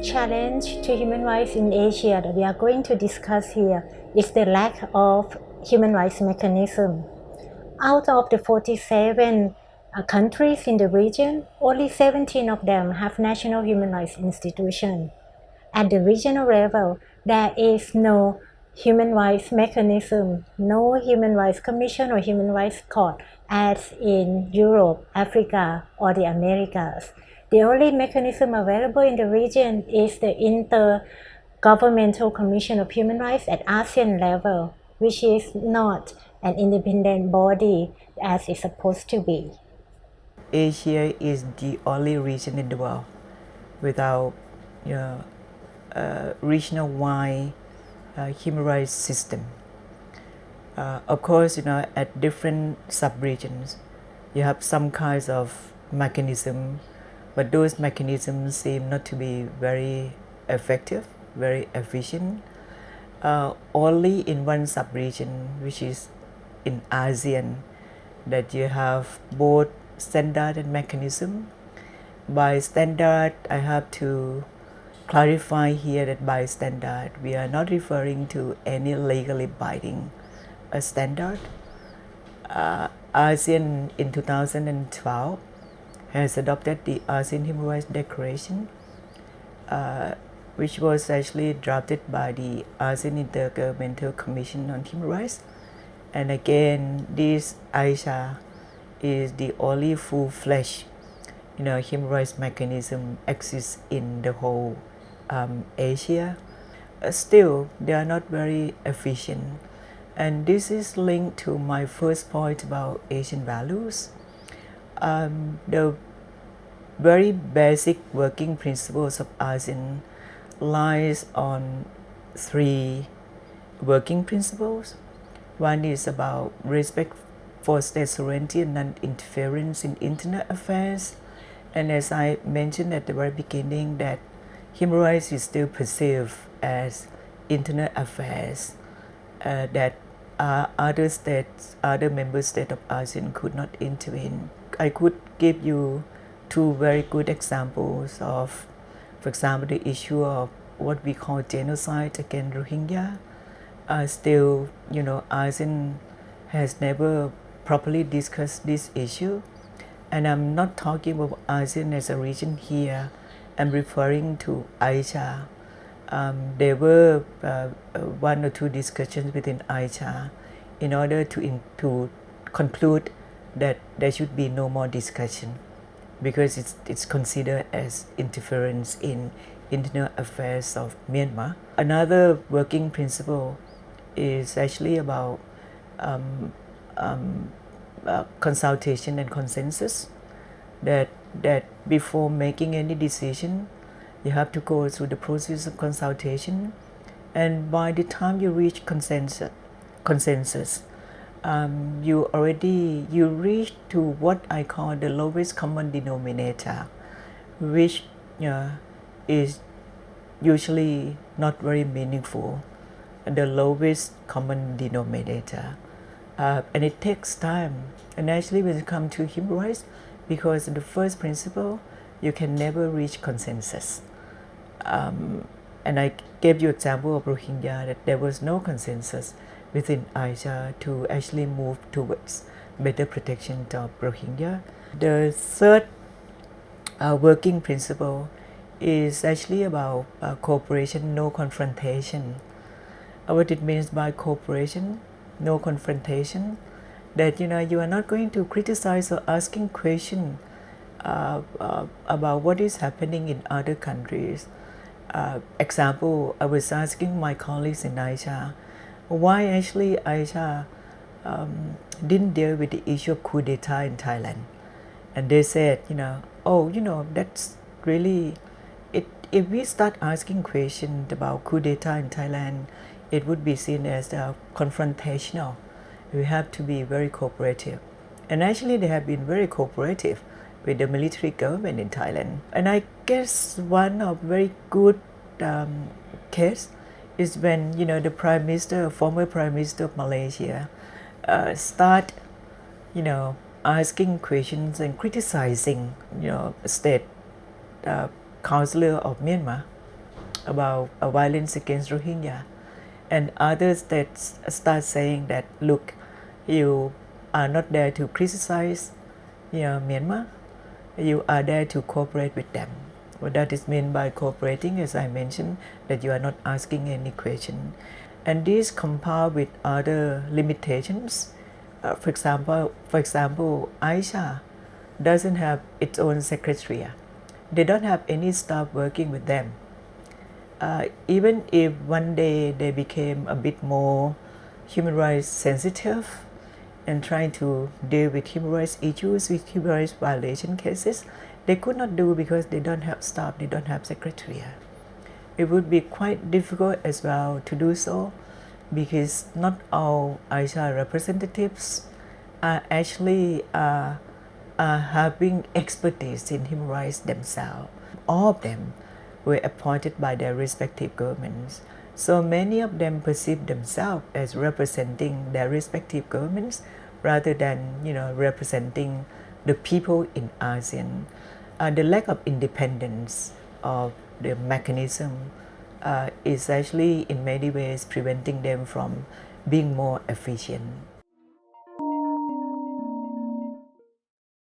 challenge to human rights in Asia that we are going to discuss here is the lack of human rights mechanism. Out of the 47 countries in the region, only 17 of them have national human rights institutions. At the regional level, there is no human rights mechanism, no human rights commission or human rights court as in Europe, Africa, or the Americas. The only mechanism available in the region is the Intergovernmental Commission of Human Rights at ASEAN level, which is not an independent body as it's supposed to be. Asia is the only region in the world without regional-wide human rights system. Of course, at different sub-regions, you have some kinds of mechanism, but those mechanisms seem not to be very effective, very efficient. Only in one sub-region, which is in ASEAN, that you have both standard and mechanism. By standard, I have to clarify here that by standard, we are not referring to any legally binding standard. ASEAN in 2012 has adopted the ASEAN Human Rights Declaration, which was actually drafted by the ASEAN Intergovernmental Commission on Human Rights. And again, this AISA is the only full-fledged human rights mechanism exists in the whole Asia. Still, they are not very efficient. And this is linked to my first point about Asian values. The very basic working principles of ASEAN lies on three working principles. One is about respect for state sovereignty and non-interference in internal affairs. And as I mentioned at the very beginning, that human rights is still perceived as internal affairs that other states, other member states of ASEAN could not intervene. I could give you two very good examples of, for example, the issue of what we call genocide against Rohingya. Still, ASEAN has never properly discussed this issue. And I'm not talking about ASEAN as a region here. I'm referring to AISA. There were one or two discussions within AISA in order to conclude that there should be no more discussion because it's considered as interference in internal affairs of Myanmar. Another working principle is actually about consultation and consensus, that before making any decision, you have to go through the process of consultation, and by the time you reach consensus, you reach to what I call the lowest common denominator, which is usually not very meaningful, the lowest common denominator. And it takes time. And actually when it comes to human rights, because the first principle, you can never reach consensus. And I gave you example of Rohingya, that there was no consensus within AISA to actually move towards better protection of Rohingya. The third working principle is actually about cooperation, no confrontation. What it means by cooperation, no confrontation, that you are not going to criticize or asking questions about what is happening in other countries. Example, I was asking my colleagues in AISA why actually AISA didn't deal with the issue of coup d'etat in Thailand, and they said, that's really it. If we start asking questions about coup d'etat in Thailand, it would be seen as confrontational. We have to be very cooperative. And actually they have been very cooperative with the military government in Thailand. And I guess one of very good case is when the former Prime Minister of Malaysia start asking questions and criticizing state councillor of Myanmar about violence against Rohingya, and other states start saying that, look, you are not there to criticize Myanmar, you are there to cooperate with them. What that is meant by cooperating, as I mentioned, that you are not asking any question. And this compound with other limitations. For example, Aisha doesn't have its own secretariat. They don't have any staff working with them. Even if one day they became a bit more human rights sensitive and trying to deal with human rights issues, with human rights violation cases, they could not do because they don't have staff, they don't have secretariat. It would be quite difficult as well to do so because not all Aisha representatives are actually having expertise in human rights themselves. All of them were appointed by their respective governments. So many of them perceive themselves as representing their respective governments rather than representing the people in ASEAN. The lack of independence of the mechanism is actually in many ways preventing them from being more efficient.